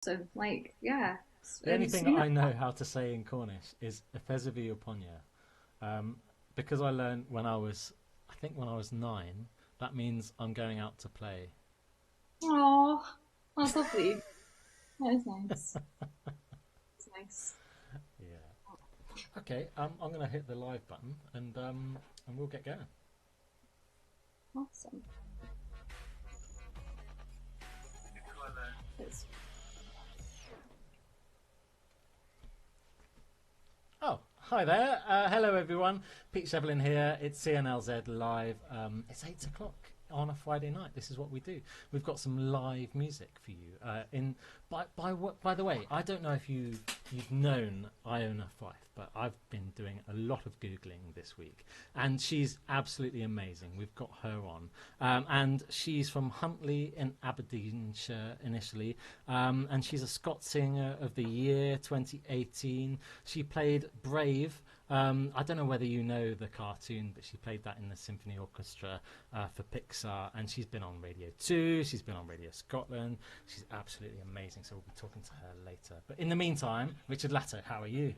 So, like, yeah. The only thing You know, I know how to say in Cornish is Efezevi Oponia. Because I learned I think when I was 9, that means I'm going out to play. oh, that's lovely. That is nice. It's nice. Yeah. Okay, I'm going to hit the live button and we'll get going. Awesome. It's, Oh, hi there. Hello, everyone. Pete Shevlin here. It's CNLZ Live. It's 8 o'clock on a Friday night. This is what we do. We've got some live music for you. By the way, I don't know if you've known Iona Fyfe, but I've been doing a lot of Googling this week, and she's absolutely amazing. We've got her on. And she's from Huntly in Aberdeenshire initially, and she's a Scots Singer of the Year 2018. She played Brave. I don't know whether you know the cartoon, but she played that in the symphony orchestra for Pixar, and she's been on Radio 2, she's been on Radio Scotland. She's absolutely amazing, so we'll be talking to her later. But in the meantime, Richard Latto, how are you?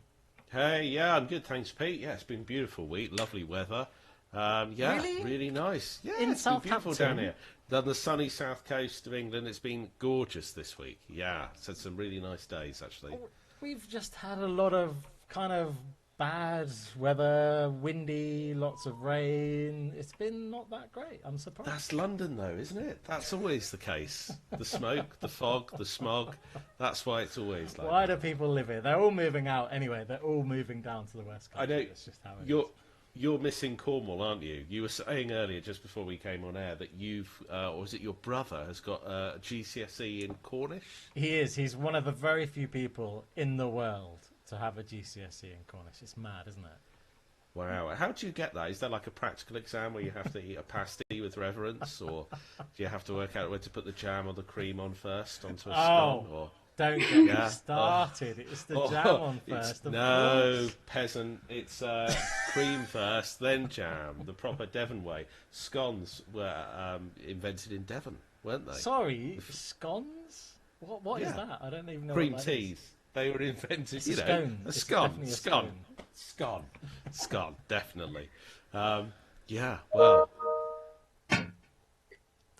Hey, yeah, I'm good, thanks, Pete. Yeah, it's been a beautiful week, lovely weather. Yeah, Really? really nice. Yeah, In it's been beautiful Southampton? down here. Down the sunny south coast of England, it's been gorgeous this week. Yeah, it's had some really nice days, actually. We've just had a lot of kind of bad weather, windy, lots of rain. It's been not that great. I'm surprised. That's London, though, isn't it? That's always the case. The smoke, the fog, the smog. That's why it's always like Why that. do people live here? They're all moving out anyway. They're all moving down to the west I country. know That's just how it you're is. you're missing Cornwall, aren't you? You were saying earlier, just before we came on air, that you've, or is it your brother, has got a GCSE in Cornish? He is. He's one of the very few people in the world to have a GCSE in Cornish. It's mad, isn't it? Wow. How do you get that? Is there like a practical exam where you have to eat a pasty with reverence, or do you have to work out where to put the jam or the cream on first onto a scone? Or Don't get me Yeah. started. It's the oh, jam on it's- first. Of no, course. peasant. It's cream first, then jam, the proper Devon way. Scones were invented in Devon, weren't they? Sorry, scones? What is Yeah. that? I don't even know Cream what that is. teas. They were invented, It's you a know, scone. a It's scone, definitely a scone, scone. scone, definitely. Yeah, well,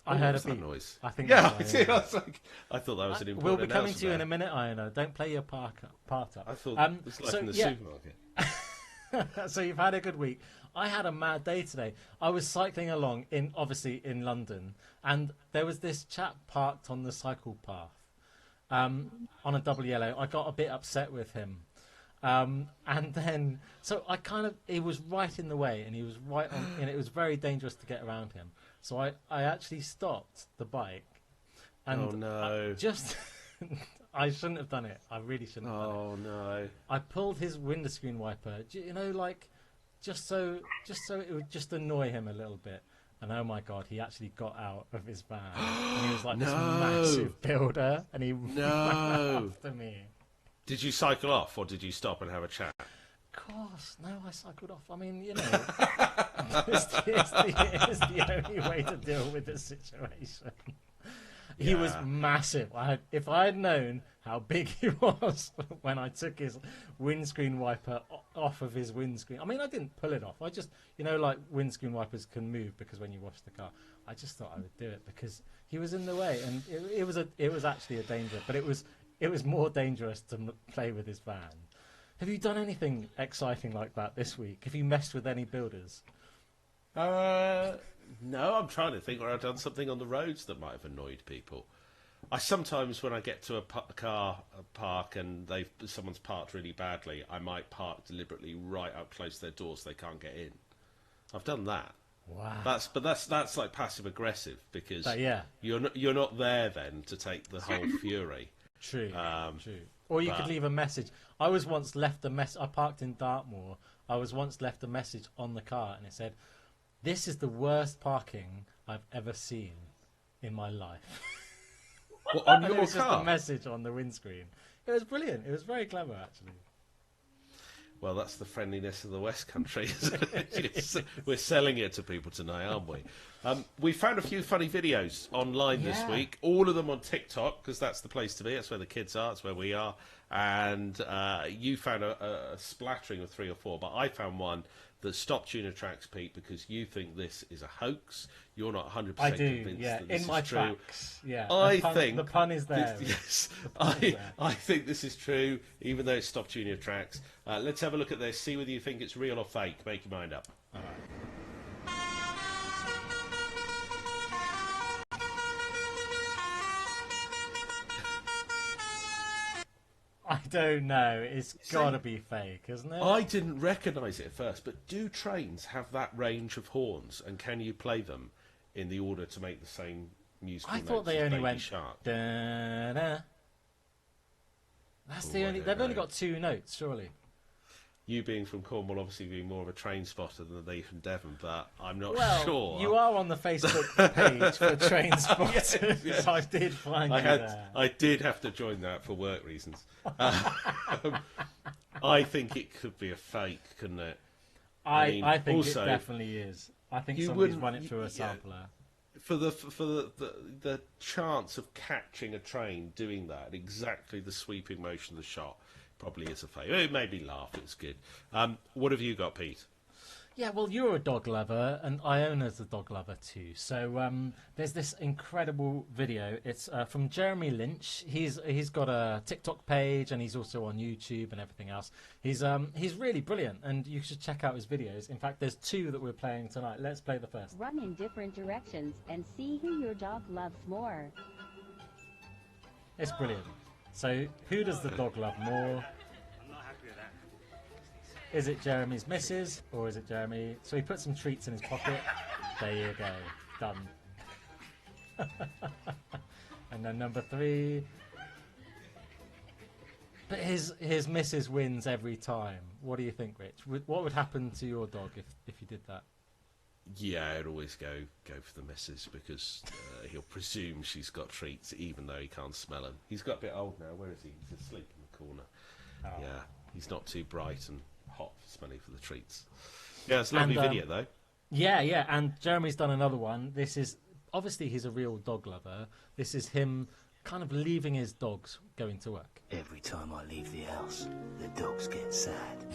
I what heard a was that beep. noise? I think Yeah, that's I Iona. was like, I thought that was an We'll important be coming to you in a announcement minute, Iona. Don't play your part up. there. I thought it was like so, in the yeah. supermarket. So you've had a good week. I had a mad day today. I was cycling along obviously in London, and there was this chap parked on the cycle path on a double yellow. I got a bit upset with him. And then, so he was right in the way, and he was right on, and it was very dangerous to get around him. So I actually stopped the bike, and Oh no! I shouldn't have done it. I really shouldn't have done it. Oh no! I pulled his windscreen wiper, like just so it would just annoy him a little bit. And oh my god, he actually got out of his van, and he was like this No. massive builder, and he ran No! after me. Did you cycle off, or did you stop and have a chat? Of course, no, I cycled off. I mean, it's the only way to deal with the situation. He was Yeah. massive. If I had known how big he was when I took his windscreen wiper off of his windscreen. I mean, I didn't pull it off. I just, like windscreen wipers can move because when you wash the car. I just thought I would do it because he was in the way, and it was actually a danger. But it was more dangerous to play with his van. Have you done anything exciting like that this week? Have you messed with any builders? No, I'm trying to think where I've done something on the roads that might have annoyed people. I sometimes, when I get to a car park and someone's parked really badly, I might park deliberately right up close to their door so they can't get in. I've done that. Wow. That's like passive aggressive because Yeah. you're not there then to take the whole fury. True. Um, True. Or you could but- leave a message. I was once left a mess. I parked in Dartmoor. I was once left a message on the car, and it said, "This is the worst parking I've ever seen in my life." What, on And it your was just a car? message on the windscreen. It was brilliant. It was very clever, actually. Well, that's the friendliness of the West Country, isn't it? We're selling it to people tonight, aren't we? We found a few funny videos online this week, all of them on TikTok, because that's the place to be. That's where the kids are, that's where we are. And you found a splattering of 3 or 4, but I found one that stopped tuner tracks, Pete, because you think this is a hoax. You're not 100% I do, convinced yeah. that this In my is true. tracks, yeah. I think the pun is there. Yes, there. I think this is true, even though it's stopped tuner tracks. Let's have a look at this. See whether you think it's real or fake. Make your mind up. All right. I don't know. It's got to be fake, isn't it? I didn't recognise it at first, but do trains have that range of horns, and can you play them in the order to make the same musical I notes thought they as only Baby went Shark? Da-da. That's Oh, the I only. don't They've only know. got 2 notes, surely. You being from Cornwall, obviously being more of a train spotter than they from Devon, but I'm not Well, sure. you are on the Facebook page for Train Spotters. yes. I did find you there. I did have to join that for work reasons. I think it could be a fake, couldn't it? I think also, it definitely is. I think you somebody's wouldn't- run it through a yeah. sampler. For the chance of catching a train doing that at exactly the sweeping motion of the shot probably is a fake. It made me laugh. It's good. What have you got, Pete? Yeah, well, you're a dog lover, and Iona's a dog lover too. So there's this incredible video. It's from Jeremy Lynch. He's got a TikTok page, and he's also on YouTube and everything else. He's really brilliant, and you should check out his videos. In fact, there's 2 that we're playing tonight. Let's play the first. Run in different directions and see who your dog loves more. It's brilliant. So, who does the dog love more? Is it Jeremy's missus, or is it Jeremy? So he put some treats in his pocket. There you go. Done. And then number 3. But his missus wins every time. What do you think, Rich? What would happen to your dog if you did that? Yeah, I'd always go for the missus because he'll presume she's got treats even though he can't smell them. He's got a bit old now. Where is he? He's asleep in the corner. Oh. Yeah, he's not too bright and hot smelly for the treats. Yeah, it's a lovely video though. Yeah, and Jeremy's done another one. This is obviously he's a real dog lover. This is him kind of leaving his dogs going to work. Every time I leave the house, the dogs get sad.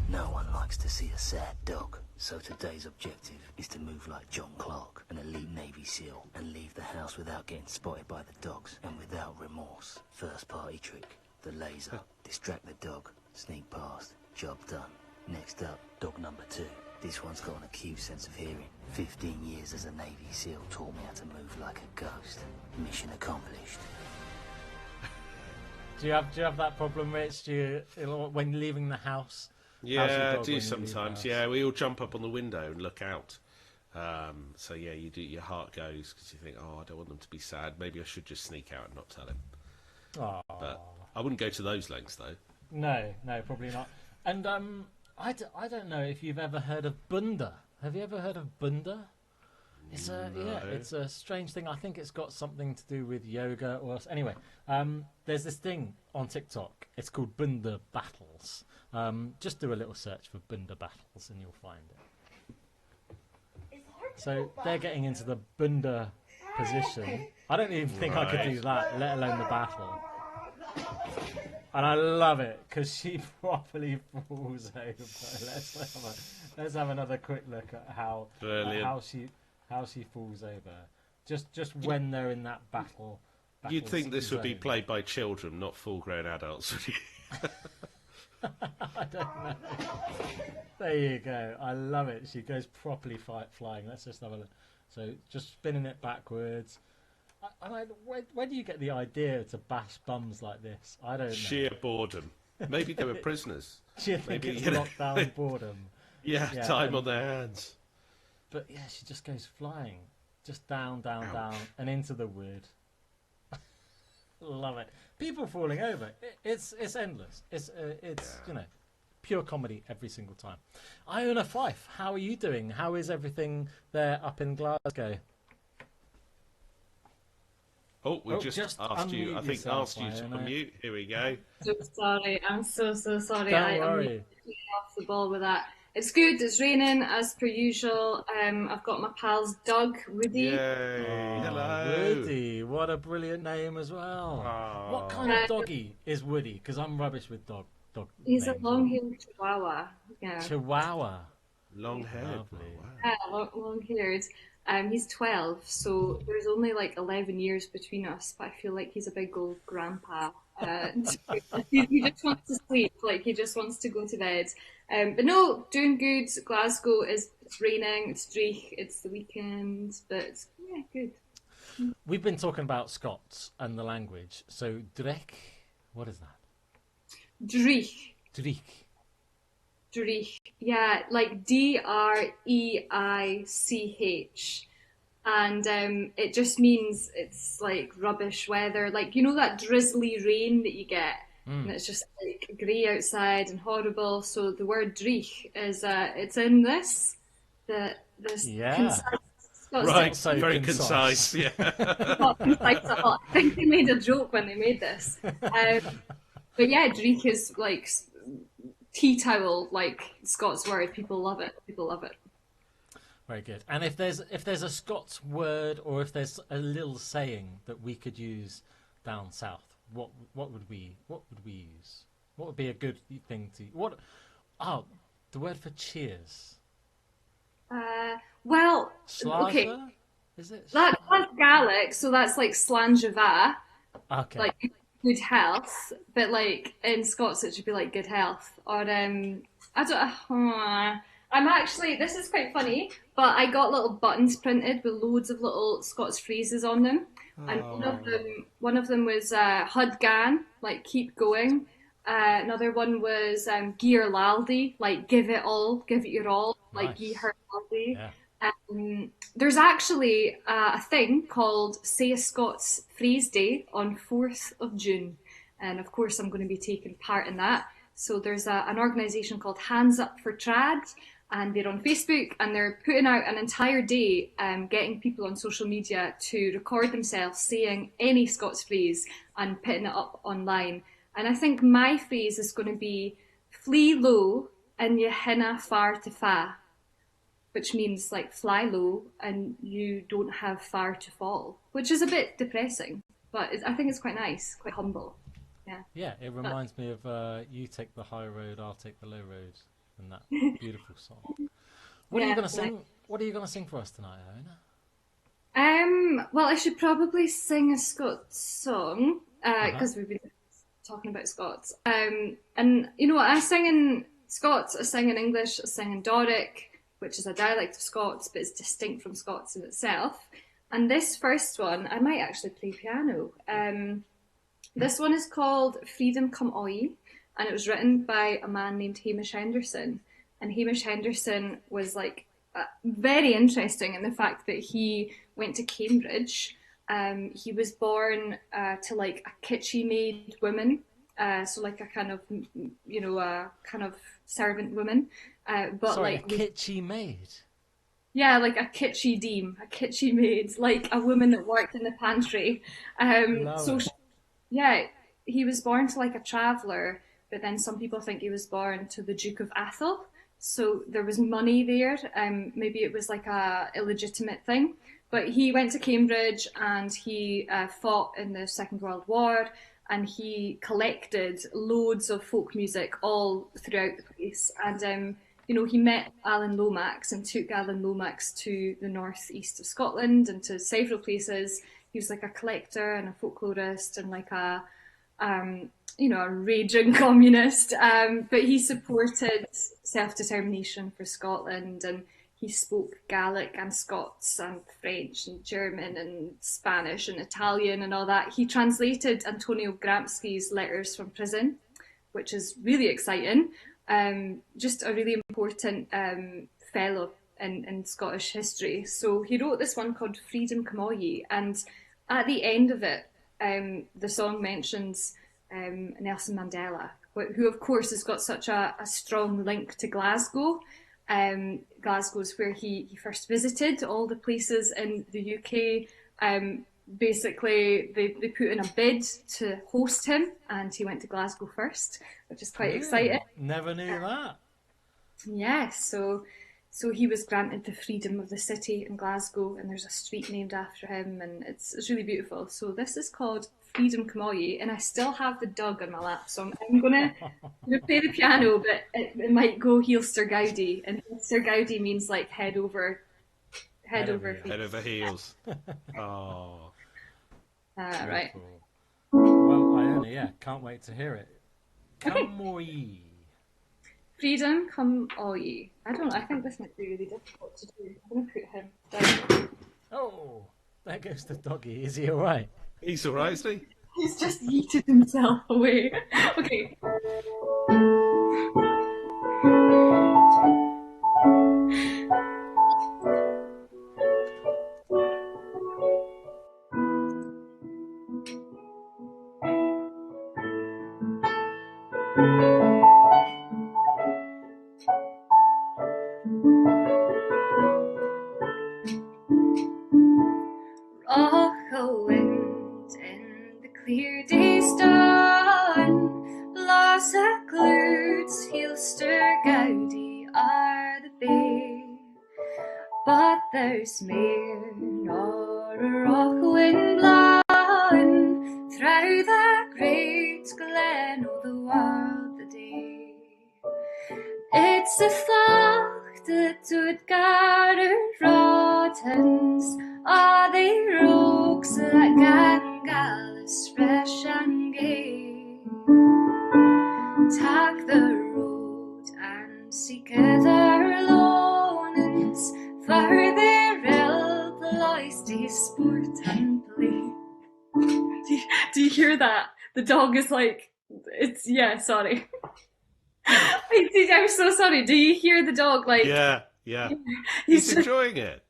No one likes to see a sad dog. So today's objective is to move like John Clark, an elite Navy SEAL, and leave the house without getting spotted by the dogs and without remorse. First party trick, the laser. Distract the dog, sneak past, job done. Next up, dog number 2. This one's got an acute sense of hearing. 15 years as a Navy SEAL taught me how to move like a ghost. Mission accomplished. Do you have that problem, Rich? When you're leaving the house? How's your Yeah, I dog do when you leave the sometimes. house? Yeah, we all jump up on the window and look out. So yeah, you do. Your heart goes because you think, oh, I don't want them to be sad. Maybe I should just sneak out and not tell him. Aw. But I wouldn't go to those lengths though. No, probably not. And I don't know if you've ever heard of Bunda. Have you ever heard of Bunda? It's a strange thing. I think it's got something to do with yoga or anyway. There's this thing on TikTok. It's called Bunda Battles. Just do a little search for Bunda Battles and you'll find it. So they're getting into the Bunda position. I don't even think I could do that, let alone the battle. And I love it because she properly falls over. Let's have another quick look at how she falls over. Just when they're in that battle. You'd think this would be zone. played by children, not full-grown adults, would you? I don't know. There you go. I love it. She goes properly flying. Let's just have a look. So just spinning it backwards. Where do you get the idea to bash bums like this? I don't know. Sheer boredom. Maybe they were prisoners. Do you think maybe, it's you know, lockdown boredom? Yeah, time on their hands. But yeah, she just goes flying. Just down, Ouch. down, and into the wood. Love it. People falling over. It's endless. It's pure comedy every single time. Iona Fyfe, how are you doing? How is everything there up in Glasgow? Oh, we just asked you. unmute I think yourself, asked you to Iona. unmute. Here we go. So sorry. I'm so sorry. Don't I'm worry. really off the ball with that. It's good. It's raining as per usual. I've got my pals Doug, Woody. Yay! Oh, Hello. Woody, what a brilliant name as well. What kind of Oh. doggy is Woody? Because I'm rubbish with dog He's a names. long-haired Chihuahua. Yeah, Chihuahua. Long haired. Lovely. Oh, wow. yeah, long-haired. He's 12, so there's only like 11 years between us. But I feel like he's a big old grandpa. He just wants to sleep. Like he just wants to go to bed. But no, doing good. Glasgow is it's raining. It's dreich. It's the weekend, but yeah, good. We've been talking about Scots and the language. So, Drek, what is that? Dreich. Dreek. Dreich. Yeah, like Dreich. And it just means it's like rubbish weather. Like, you know that drizzly rain that you get? And it's just like grey outside and horrible. So the word dreich is, it's in this, this Yeah. concise Scots Right, so very concise. concise. Yeah. not concise at all. I think they made a joke when they made this. But yeah, dreich is like tea towel, like Scots word. People love it. People love it. Very good. And if there's a Scots word or if there's a little saying that we could use down south, what would we use? What would be a good thing to the word for cheers. Well, okay, Slager? Is it? that's Gaelic, so that's like Slàinte Okay. like good health, but like in Scots it should be like good health. Or I don't. I'm actually. This is quite funny, but I got little buttons printed with loads of little Scots phrases on them, and one of them was "Hud gan," like keep going. Another one was "Gir laldi," like give it all, give it your all, like Nice. "Gi her laldi." Yeah. There's actually a thing called Say a Scots Phrase Day on 4th of June. And of course, I'm going to be taking part in that. So there's an organisation called Hands Up for Trad, and they're on Facebook, and they're putting out an entire day getting people on social media to record themselves saying any Scots phrase and putting it up online. And I think my phrase is going to be flee low and you hinna far to fa, which means like fly low and you don't have far to fall, which is a bit depressing, but I think it's quite nice, quite humble. Yeah. Yeah, it reminds me of You Take the High Road, I'll Take the Low Road, and that beautiful song. What are you Yeah, going to sing? What are you going to sing for us tonight, Iona? Well, I should probably sing a Scots song because we've been talking about Scots. And you know, I sing in Scots, I sing in English, I sing in Doric, which is a dialect of Scots, but it's distinct from Scots in itself. And this first one, I might actually play piano. This one is called Freedom Come Oi, and it was written by a man named Hamish Henderson. And Hamish Henderson was like very interesting in the fact that he went to Cambridge. He was born to like a kitschy maid woman, so like a kind of, you know, a kind of servant woman. But Sorry, like a kitschy maid. yeah, like a kitschy dame, a kitschy maid, like a woman that worked in the pantry. Love So it. yeah, he was born to like a traveller, but then some people think he was born to the Duke of Atholl. So there was money there. Maybe it was like a illegitimate thing. But he went to Cambridge and he fought in the Second World War, and he collected loads of folk music all throughout the place. And you know, he met Alan Lomax and took Alan Lomax to the northeast of Scotland and to several places. He was like a collector and a folklorist and like a you know, a raging communist, but he supported self-determination for Scotland, and he spoke Gaelic and Scots and French and German and Spanish and Italian and all that. He translated Antonio Gramsci's letters from prison, which is really exciting. Just a really important fellow in Scottish history. So he wrote this one called Freedom Camogie, and at the end of it, the song mentions Nelson Mandela, who of course has got such a strong link to Glasgow. Glasgow's where he first visited. All the places in the UK, basically they put in a bid to host him, and he went to Glasgow first, which is quite exciting. Never knew that. Yes, so he was granted the freedom of the city in Glasgow, and there's a street named after him, and it's really beautiful. So this is called Freedom Camogie, and I still have the dog on my lap, so I'm gonna play the piano, but it might go Heelster Gaudi, and Heelster Gaudi means like head Head over over heels. Head feet. over heels. Oh, Right. Beautiful. Well, Iona, yeah, can't wait to hear it. Okay. Camoie. Freedom, come all ye. I don't know, I think this might be really difficult to do. I'm gonna put him down. Oh, there goes the doggy. Is he all right? he's all right, isn't he? He's just yeeted himself away. Okay. Oh, wind in the clear day's dawn, Blas gloods, Heelster Gaudi are the bay. But there's mair nor a rock wind blowing through the great glen o' the world the day. It's a thought that would gather rottens, are they rogues that gang gallus fresh and gay? Tak the road and seek other lonings, for their help lies to sport and play. Do you hear that? The dog is like, yeah, sorry. I'm so sorry. Do you hear the dog? Like, Yeah, yeah. he's He's enjoying it.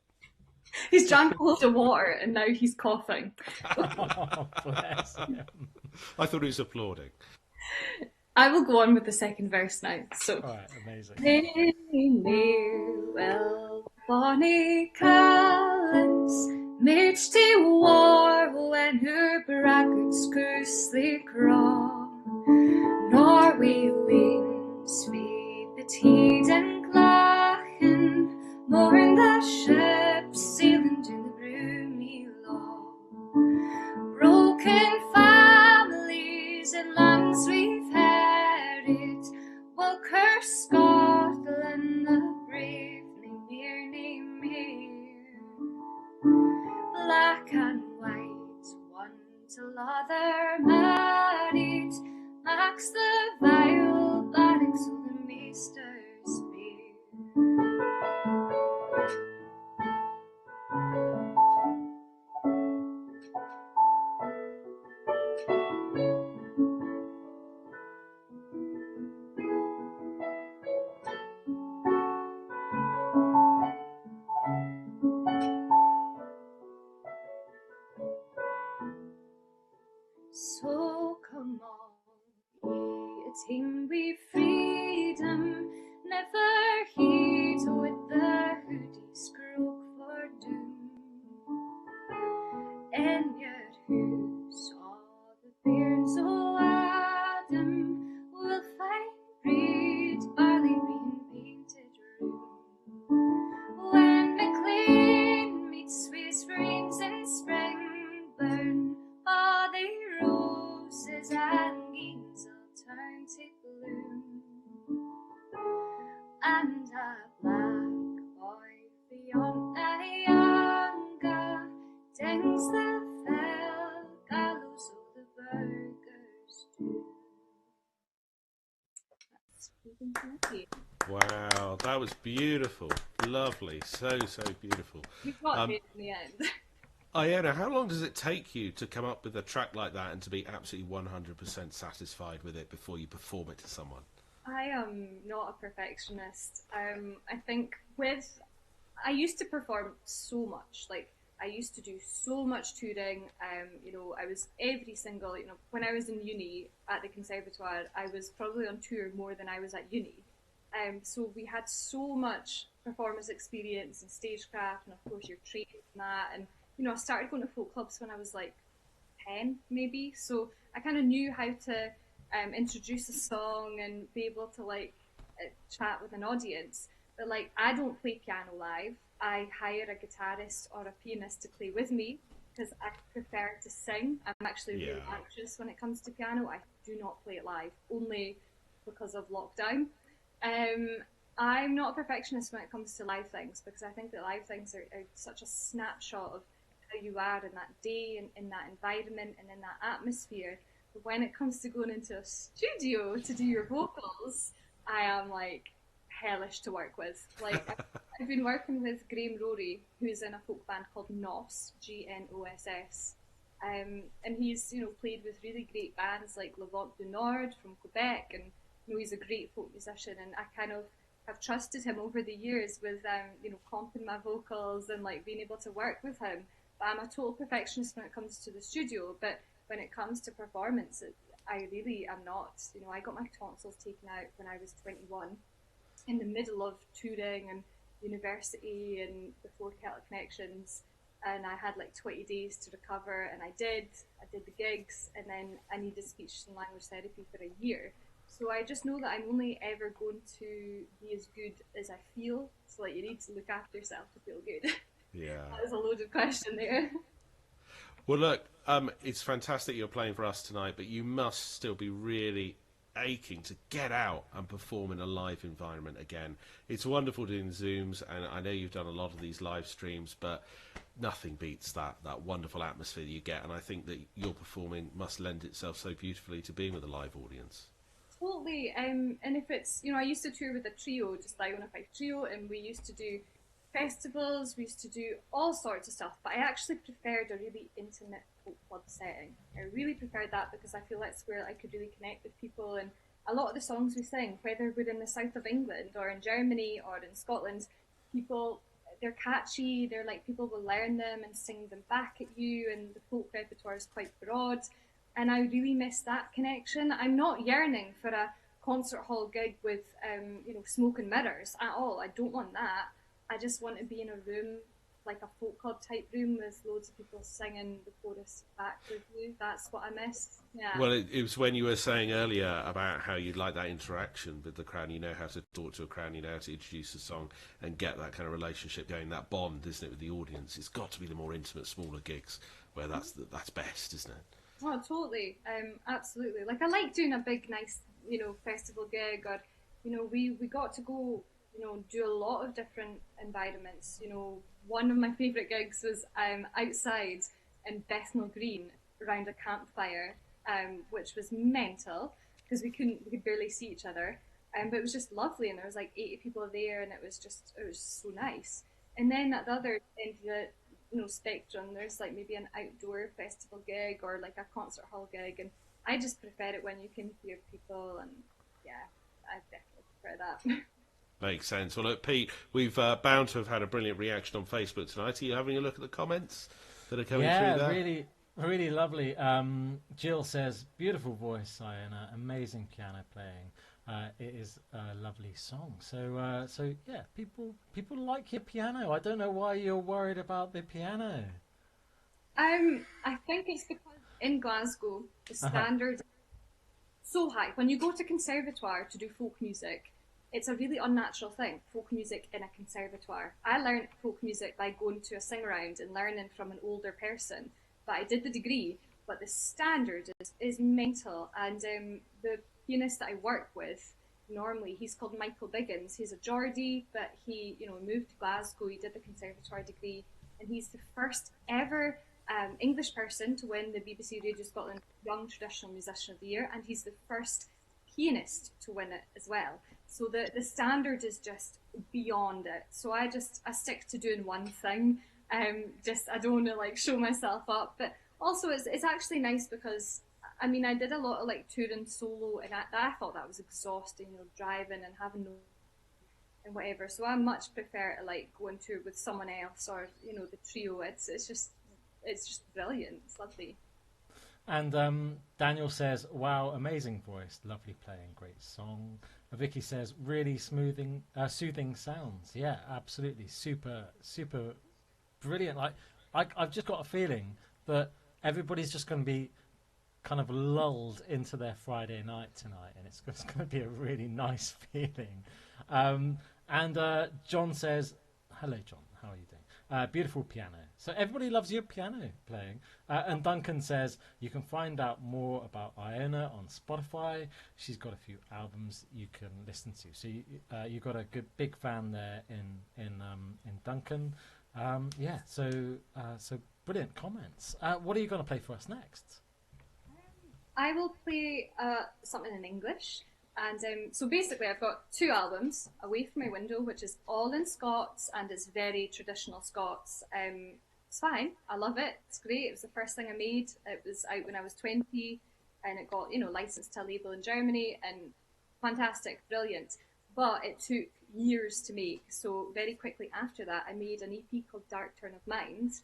he's drank a lot of water and now he's coughing. Oh, bless him. I thought he was applauding. I will go on with the second verse now. So, All right, amazing. near well bonny callants, midst the war when her braggarts scarcely crawl, nor wheelings feed the teed and glachen, mourn the ships sailing to the broomy law. Broken families and lands we've headed will curse Scotland, the brave name here. Black and white, one to l'other married, max the vile barracks of the maester's beer. So come on, ye attain we freedom, never heed with the hoodies croak for doom. And yet who saw the bairns o' Adam will find reed barley green painted room. When McLean meets Swiss rains in spring burn, all the roses and geens will turn to bloom. And a black boy beyond Iona dings the fell gallows of the burgers do. That's Freedom Camogie. Wow, that was beautiful. Lovely. So beautiful. We got it in the end. Iona, how long does it take you to come up with a track like that and to be absolutely 100% satisfied with it before you perform it to someone? I am not a perfectionist. I think I used to perform so much. Like, I used to do so much touring. I was every single, when I was in uni at the Conservatoire, I was probably on tour more than I was at uni. So we had so much performance experience and stagecraft, and of course you're trained in that. And I started going to folk clubs when I was like 10, maybe. So I kind of knew how to introduce a song and be able to chat with an audience. But like, I don't play piano live. I hire a guitarist or a pianist to play with me because I prefer to sing. I'm actually really anxious when it comes to piano. I do not play it live, only because of lockdown. I'm not a perfectionist when it comes to live things because I think that live things are such a snapshot of how you are in that day and in that environment and in that atmosphere. But when it comes to going into a studio to do your vocals, I am like hellish to work with. Like I've been working with Graham Rory, who's in a folk band called Nos, Gnoss. And he's, you know, played with really great bands like Le Vent du Nord from Quebec, and you know, he's a great folk musician, and I kind of have trusted him over the years with you know, comping my vocals and like being able to work with him. But I'm a total perfectionist when it comes to the studio, but when it comes to performance, I really am not. You know, I got my tonsils taken out when I was 21 in the middle of touring and university and before Celtic Connections, and I had like 20 days to recover, and I did the gigs, and then I needed speech and language therapy for a year. So I just know that I'm only ever going to be as good as I feel. So like, you need to look after yourself to feel good. Yeah. That was a loaded question there. Well, look, it's fantastic you're playing for us tonight, but you must still be really aching to get out and perform in a live environment again. It's wonderful doing Zooms, and I know you've done a lot of these live streams, but nothing beats that wonderful atmosphere you get, and I think that your performing must lend itself so beautifully to being with a live audience. Totally. And if it's, you know, I used to tour with a trio, just the Iona Fyfe trio, and we used to do festivals, we used to do all sorts of stuff, but I actually preferred a really intimate folk club setting. I really preferred that because I feel that's where I could really connect with people, and a lot of the songs we sing, whether we're in the south of England or in Germany or in Scotland, people, they're catchy, they're like, people will learn them and sing them back at you, and the folk repertoire is quite broad, and I really miss that connection. I'm not yearning for a concert hall gig with you know, smoke and mirrors at all. I don't want that. I just want to be in a room, like a folk club type room with loads of people singing the chorus back with you. That's what I miss. Yeah. Well, it was when you were saying earlier about how you'd like that interaction with the crowd. You know how to talk to a crowd, you know how to introduce a song and get that kind of relationship going, that bond, isn't it, with the audience? It's got to be the more intimate, smaller gigs where that's best, isn't it? Oh, totally. Absolutely. Like, I like doing a big, nice, you know, festival gig, or, you know, we got to go, you know, do a lot of different environments. You know, one of my favourite gigs was outside in Bethnal Green around a campfire, which was mental because we could barely see each other. But it was just lovely, and there was like 80 people there, and it was so nice. And then at the other end of the, you know, spectrum, there's like maybe an outdoor festival gig or like a concert hall gig, and I just prefer it when you can hear people, and yeah, I definitely prefer that. Makes sense. Well, look, Pete, we've bound to have had a brilliant reaction on Facebook tonight. Are you having a look at the comments that are coming through there? Yeah, really lovely. Jill says, beautiful voice, Iona, amazing piano playing. It is a lovely song. So yeah, people like your piano. I don't know why you're worried about the piano. I think it's because in Glasgow the standard is so high. When you go to conservatoire to do folk music, it's a really unnatural thing, folk music in a conservatoire. I learned folk music by going to a sing around and learning from an older person. But I did the degree, but the standard is mental. And the pianist that I work with, normally, he's called Michael Biggins. He's a Geordie, but he, you know, moved to Glasgow. He did the conservatoire degree, and he's the first ever English person to win the BBC Radio Scotland Young Traditional Musician of the Year, and he's the first pianist to win it as well. So the standard is just beyond it. So I stick to doing one thing. I don't want to like show myself up, but also it's actually nice because I mean, I did a lot of like touring solo, and I thought that was exhausting, you know, driving and having no and whatever. So I much prefer to like go and tour with someone else, or you know, the trio. It's just brilliant. It's lovely. And Daniel says, wow, amazing voice, lovely playing, great song. Vicky says, really soothing sounds. Yeah, absolutely, super brilliant. Like I've just got a feeling that everybody's just going to be kind of lulled into their Friday night tonight, and it's going to be a really nice feeling. And John says, hello, John, how are you doing? Beautiful piano. So everybody loves your piano playing. And Duncan says, you can find out more about Iona on Spotify. She's got a few albums you can listen to. So you've got a good big fan there in Duncan. So brilliant comments. What are you going to play for us next? I will play something in English. And so basically I've got 2 albums, Away From My Window, which is all in Scots and it's very traditional Scots. It's fine, I love it, it's great. It was the first thing I made. It was out when I was 20 and it got, licensed to a label in Germany, and fantastic, brilliant. But it took years to make, so very quickly after that I made an EP called Dark Turn of Mind,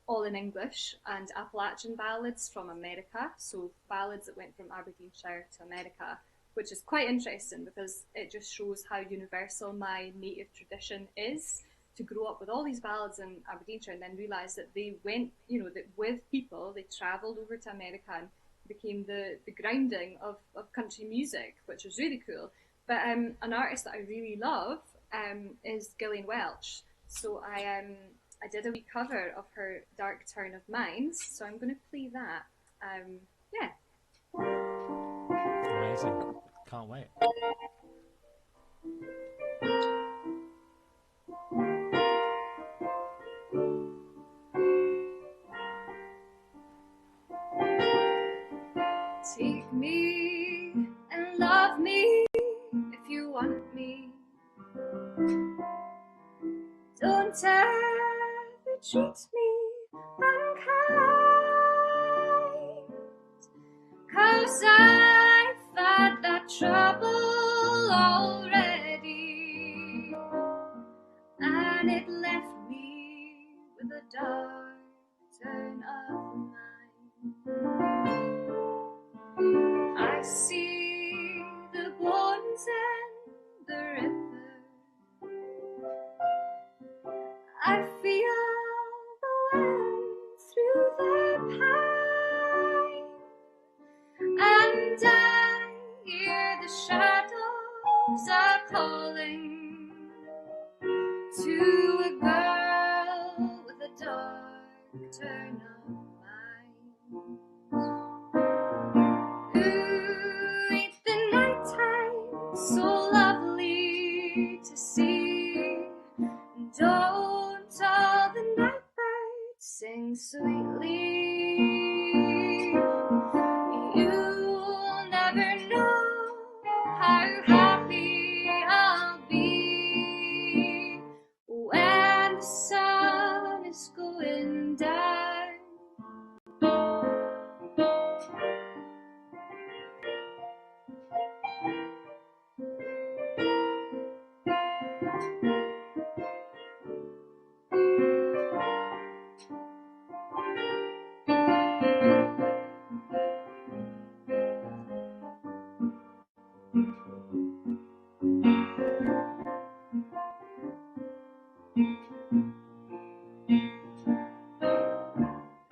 all in English, and Appalachian ballads from America, so ballads that went from Aberdeenshire to America, which is quite interesting because it just shows how universal my native tradition is, to grow up with all these ballads in Aberdeenshire and then realise that they went, that with people, they travelled over to America and became the grounding of country music, which was really cool. But an artist that I really love is Gillian Welch. So I did a wee cover of her Dark Turn of Mind, so I'm going to play that. Amazing. Can't wait. Take me and love me if you want me. Don't ever treat me unkind, 'cause I've had that trouble already, and it left me with a dark turn of mind. I see the bones and the river, I feel the wind through the pine, and I hear the shadows are calling to a girl with a dark turn of mind. Ooh, ain't the nighttime so lovely to see? Don't all the night birds sing sweetly? You'll never know how happy I'll be when the sun is going down.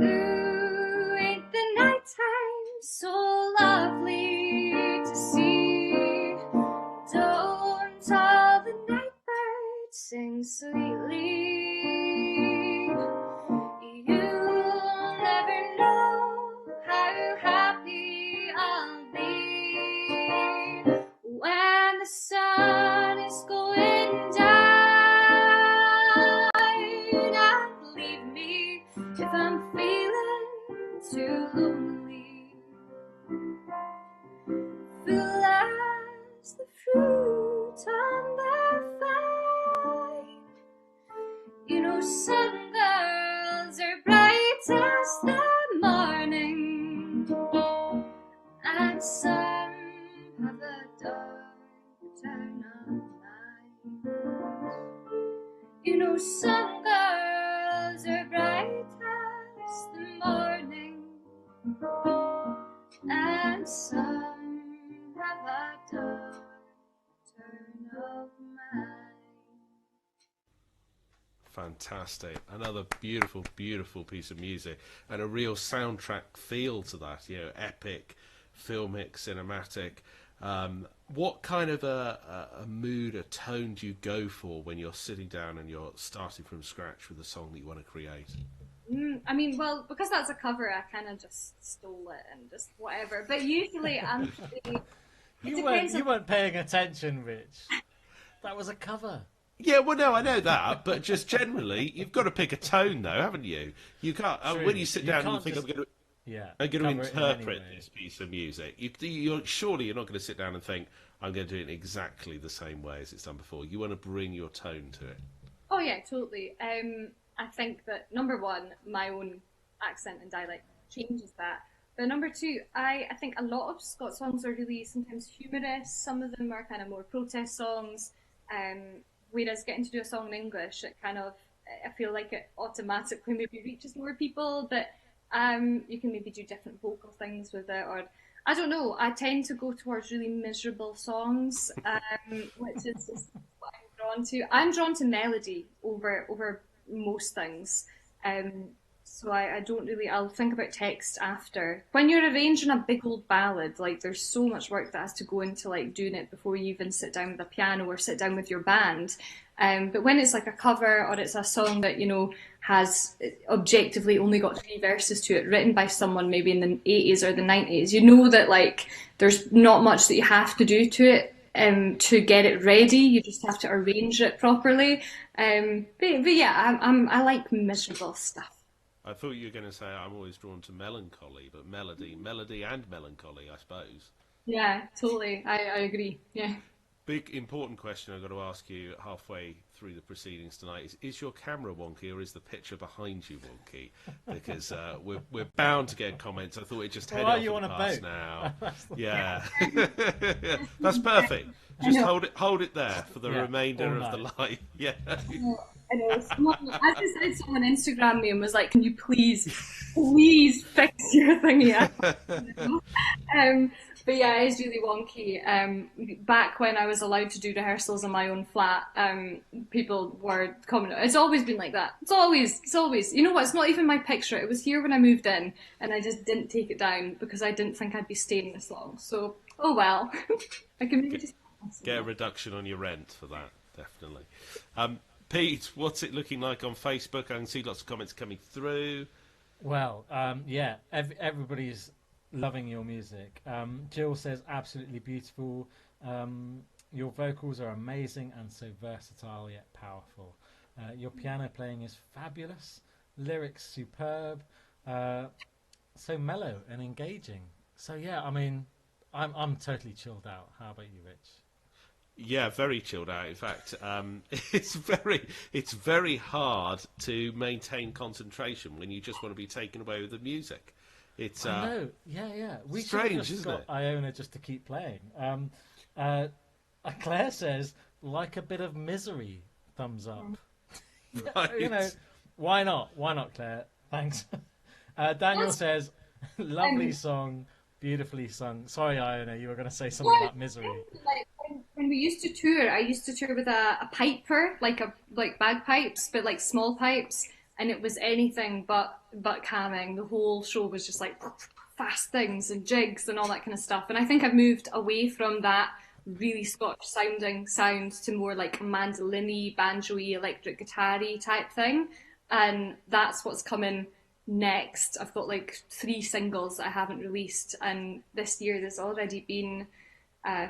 Ooh, ain't the nighttime so lovely to see? Don't all the night birds sing sweetly? You'll never know how happy I'll be when the sun is going down. And leave me if I'm feeling too lonely, full as the fruit on the vine. Some girls are bright as the morning, and some have a dark turn of mind. Some girls are bright as the morning, and some have a dark turn of mind. Fantastic. Another beautiful, beautiful piece of music, and a real soundtrack feel to that, epic, filmic, cinematic. What kind of a mood, a tone do you go for when you're sitting down and you're starting from scratch with a song that you want to create? I mean, well, because that's a cover, I kind of just stole it and just whatever. But usually, You weren't paying attention, Rich. That was a cover. Yeah, well, no, I know that, but just generally, you've got to pick a tone, though, haven't you? You can't when you sit down and you think I'm going to interpret this piece of music. Surely you're not going to sit down and think I'm going to do it exactly the same way as it's done before. You want to bring your tone to it. Oh yeah, totally. I think that number one, my own accent and dialect changes that. But number two, I think a lot of Scots songs are really sometimes humorous. Some of them are kind of more protest songs. Whereas getting to do a song in English, I feel like it automatically maybe reaches more people, but you can maybe do different vocal things with it, or I don't know. I tend to go towards really miserable songs, which is just what I'm drawn to. I'm drawn to melody over most things. So I don't really, I'll think about text after. When you're arranging a big old ballad, like there's so much work that has to go into like doing it before you even sit down with a piano or sit down with your band. But when it's like a cover or it's a song that, has objectively only got 3 verses to it, written by someone maybe in the 80s or the 90s, you know that like there's not much that you have to do to it to get it ready. You just have to arrange it properly. But yeah, I like miserable stuff. I thought you were going to say I'm always drawn to melancholy, but melody and melancholy, I suppose. Yeah, totally. I agree. Yeah. Big important question I've got to ask you halfway through the proceedings tonight is your camera wonky or is the picture behind you wonky? Because we're bound to get comments. I thought we'd just head off the past now. Yeah, that's perfect. Just hold it there for the remainder of the live. Yeah. I know. I just had someone Instagram me and was like, "Can you please fix your thingy?" But yeah, it is really wonky. Back when I was allowed to do rehearsals in my own flat, people were commenting. It's always been like that. It's always. You know what? It's not even my picture. It was here when I moved in, and I just didn't take it down because I didn't think I'd be staying this long. So, oh well. I can maybe just get a reduction on your rent for that, definitely. Pete, what's it looking like on Facebook? I can see lots of comments coming through. Well, yeah, everybody's loving your music. Jill says, absolutely beautiful. Your vocals are amazing and so versatile yet powerful. Your piano playing is fabulous. Lyrics superb. So mellow and engaging. So yeah, I mean, I'm totally chilled out. How about you, Rich? Yeah, very chilled out. In fact, it's very hard to maintain concentration when you just want to be taken away with the music. It's I know. Yeah. We strange, isn't it? Iona just to keep playing. Claire says, like a bit of misery. Thumbs up. Right. Why not? Why not, Claire? Thanks. Daniel says, lovely song, beautifully sung. Sorry, Iona, you were going to say something about misery. When we used to tour, I used to tour with a piper, like bagpipes, but like small pipes, and it was anything but calming. The whole show was just like fast things and jigs and all that kind of stuff. And I think I've moved away from that really Scottish sounding sound to more like mandolin-y, banjo-y, electric guitar-y type thing. And that's what's coming next. I've got like 3 singles that I haven't released, and this year there's already been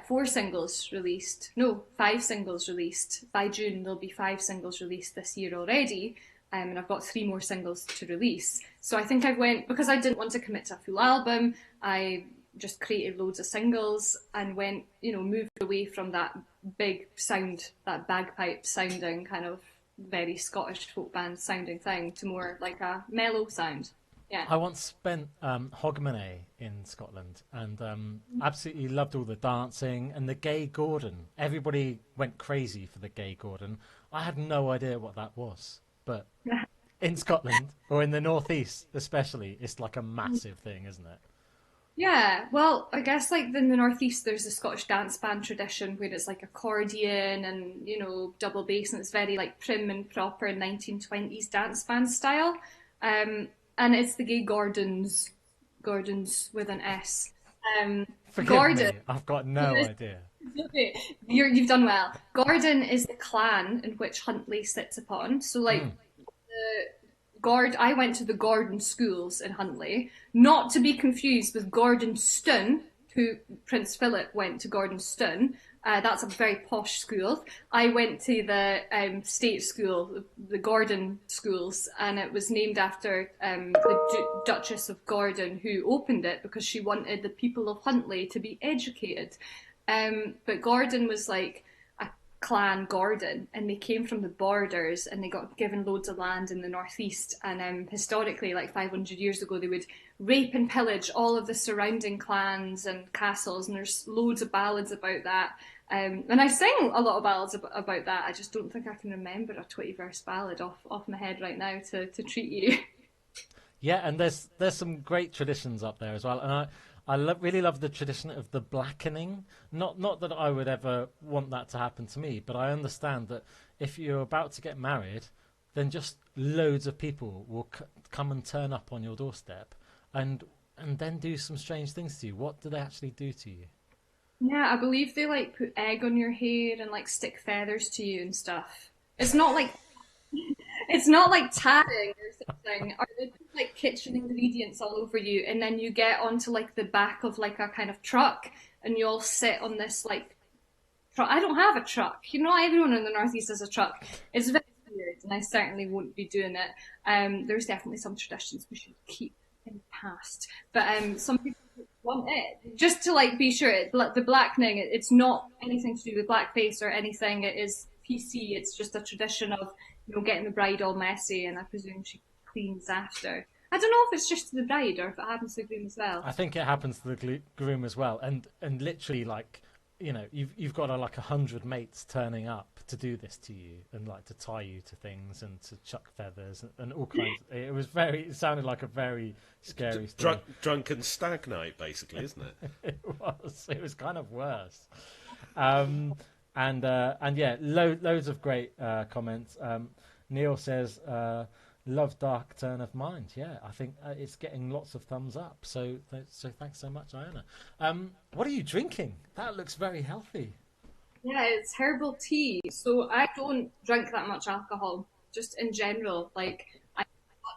4 singles released. No, 5 singles released. By June there'll be 5 singles released this year already, and I've got 3 more singles to release. So I think because I didn't want to commit to a full album, I just created loads of singles and moved away from that big sound, that bagpipe sounding kind of very Scottish folk band sounding thing to more like a mellow sound. Yeah. I once spent Hogmanay in Scotland and absolutely loved all the dancing and the gay Gordon. Everybody went crazy for the gay Gordon. I had no idea what that was, but in Scotland or in the northeast especially, it's like a massive thing, isn't it? Yeah, well, I guess like in the Northeast, there's a Scottish dance band tradition where it's like accordion and double bass, and it's very like prim and proper 1920s dance band style. Um, and it's the gay Gordons, Gordons with an S. Um, Forgive Gordon, me, I've got no idea. you've done well. Gordon is the clan in which Huntly sits upon. So like Mm. I went to the Gordon schools in Huntly, not to be confused with Gordon Stun, who Prince Philip went to Gordon Stun. That's a very posh school. I went to the state school, the Gordon schools, and it was named after the Duchess of Gordon, who opened it because she wanted the people of Huntly to be educated. But Gordon was like a clan Gordon, and they came from the borders, and they got given loads of land in the northeast. And historically, like 500 years ago, they would rape and pillage all of the surrounding clans and castles, and there's loads of ballads about that. And I sing a lot of ballads about that. I just don't think I can remember a 20-verse ballad off my head right now to treat you. Yeah, and there's some great traditions up there as well, and really love the tradition of the blackening. Not that I would ever want that to happen to me, but I understand that if you're about to get married, then just loads of people will come and turn up on your doorstep, and then do some strange things to you. What do they actually do to you? Yeah, I believe they like put egg on your hair and like stick feathers to you and stuff. It's not like tatting or something, or they put like kitchen ingredients all over you, and then you get onto like the back of like a kind of truck, and you all sit on this like truck. I don't have a truck. Everyone in the Northeast has a truck. It's very weird, and I certainly won't be doing it. There's definitely some traditions we should keep in the past, but some people want it just to like be sure. The blackening, it's not anything to do with blackface or anything. It is PC. It's just a tradition of getting the bride all messy, and I presume she cleans after. I don't know if it's just to the bride or if it happens to the groom as well. I think it happens to the groom as well, and literally like you've got like 100 mates turning up to do this to you, and like to tie you to things and to chuck feathers and all kinds. It sounded like a very scary story. Drunken stag night, basically, isn't it? It was kind of worse. And yeah, loads of great comments. Neil says, "Love dark turn of mind." Yeah, I think it's getting lots of thumbs up. So thanks so much, Iona. What are you drinking? That looks very healthy. Yeah, it's herbal tea. So I don't drink that much alcohol, just in general. Like I'm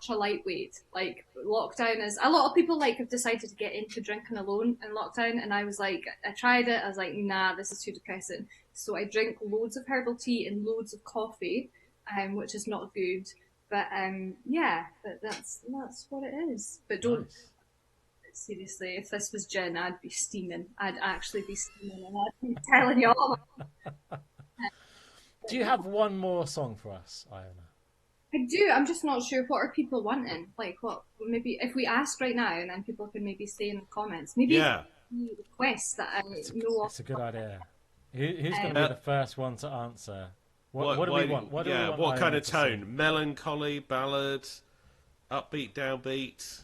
such a lightweight. Like lockdown is a lot of people like have decided to get into drinking alone in lockdown, and I was like, I tried it. I was like, nah, this is too depressing. So I drink loads of herbal tea and loads of coffee, which is not good. But yeah, but that's what it is. But don't Nice. seriously. If this was gin, I'd be steaming. I'd actually be steaming, and I'd be telling you all. Do you have one more song for us, Iona? I do. I'm just not sure what are people wanting. Like what? Maybe if we ask right now, and then people can maybe say in the comments. Maybe Yeah. requests that I know of. It's a good idea. Who's going to be the first one to answer? What do we want? What do we want what kind Iona of to tone? sing? Melancholy, ballad, upbeat, downbeat?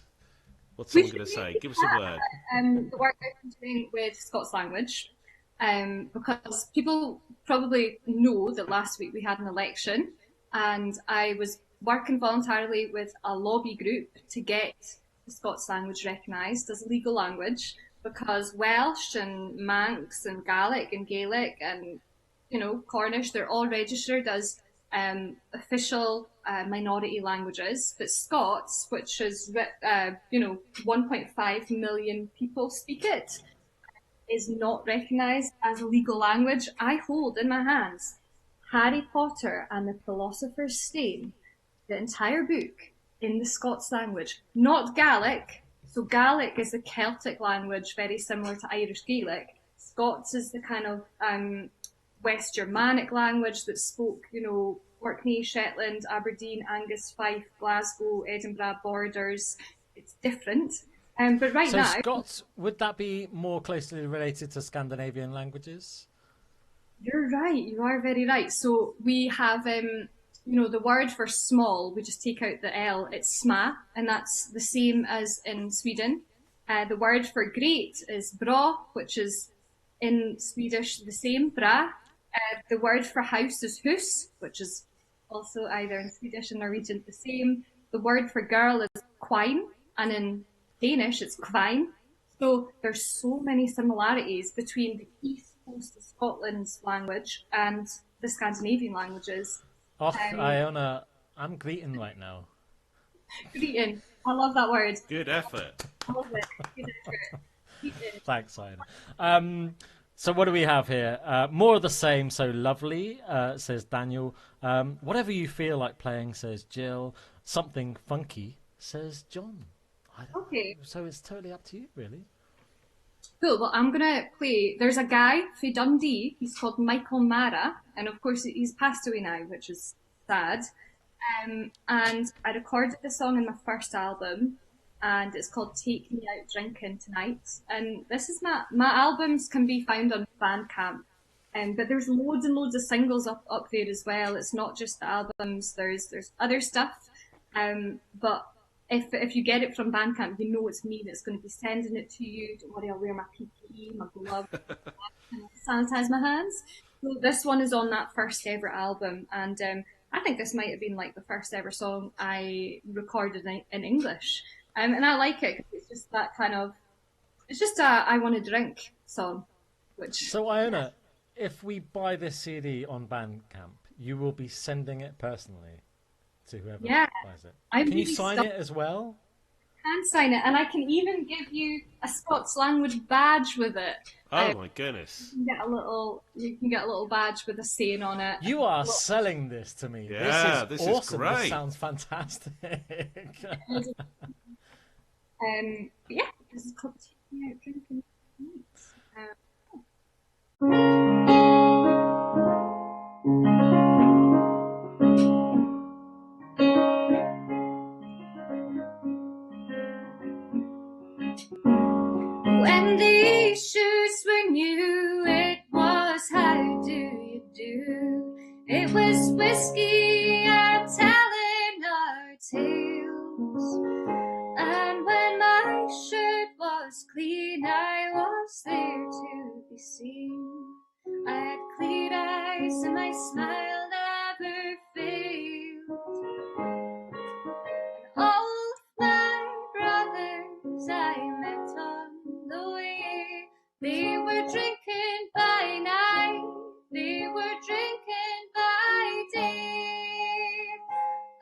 What's We someone going to should say? maybe Give us a word. the work I've been doing with Scots language, because people probably know that last week we had an election, and I was working voluntarily with a lobby group to get the Scots language recognised as a legal language, because Welsh and Manx and Gaelic and Gaelic and Cornish, they're all registered as official minority languages, but Scots, which is 1.5 million people speak it, is not recognised as a legal language. I hold in my hands Harry Potter and the Philosopher's Stone, the entire book in the Scots language, not Gaelic. So Gaelic is a Celtic language, very similar to Irish Gaelic. Scots is the kind of West Germanic language that spoke, Orkney, Shetland, Aberdeen, Angus, Fife, Glasgow, Edinburgh borders. It's different. But right So now, Scots, would that be more closely related to Scandinavian languages? you're right. You are very right. So we have, the word for small, we just take out the L, it's sma, and that's the same as in Sweden. The word for great is bra, which is in Swedish the same, bra. The word for house is hus, which is also either in Swedish and Norwegian the same. The word for girl is quine, and in Danish it's kvine. So there's so many similarities between the east coast of Scotland's language and the Scandinavian languages. Oh, Iona, I'm greeting right now. Greeting. I love that word. Good effort. I love it. Good effort. Greeting. Thanks, Iona. So what do we have here? More of the same, so lovely, says Daniel. Whatever you feel like playing, says Jill. Something funky, says John. Okay. So it's totally up to you, really. Cool. Well, I'm gonna play. There's a guy for Dundee. He's called Michael Mara, and of course he's passed away now, which is sad. And I recorded the song in my first album, and it's called "Take Me Out Drinking Tonight." And this is my albums can be found on Bandcamp, but there's loads and loads of singles up there as well. It's not just the albums. There's other stuff, but if you get it from Bandcamp, you know it's me that's going to be sending it to you. Don't worry, I'll wear my PPE, my glove, and sanitize my hands. So this one is on that first ever album, and I think this might have been like the first ever song I recorded in English. And I like it 'cause it's just that kind of, it's just a I want to drink song. Which So Iona, if we buy this CD on Bandcamp, you will be sending it personally to whoever buys it. Can you sign it as well? I can sign it, and I can even give you a Scots language badge with it. Oh my goodness! You can get a little badge with a saying on it. You are selling this to me. Yeah, this is awesome. great. This sounds fantastic. Yeah, this is called Take Me Out Drinking Tonight. When these shoes were new, it was how do you do? It was whiskey and telling our tales. And when my shirt was clean, I was there to be seen. I had clear eyes and my smile never failed. And all of my brothers I met on the way, they were drinking by night, they were drinking by day.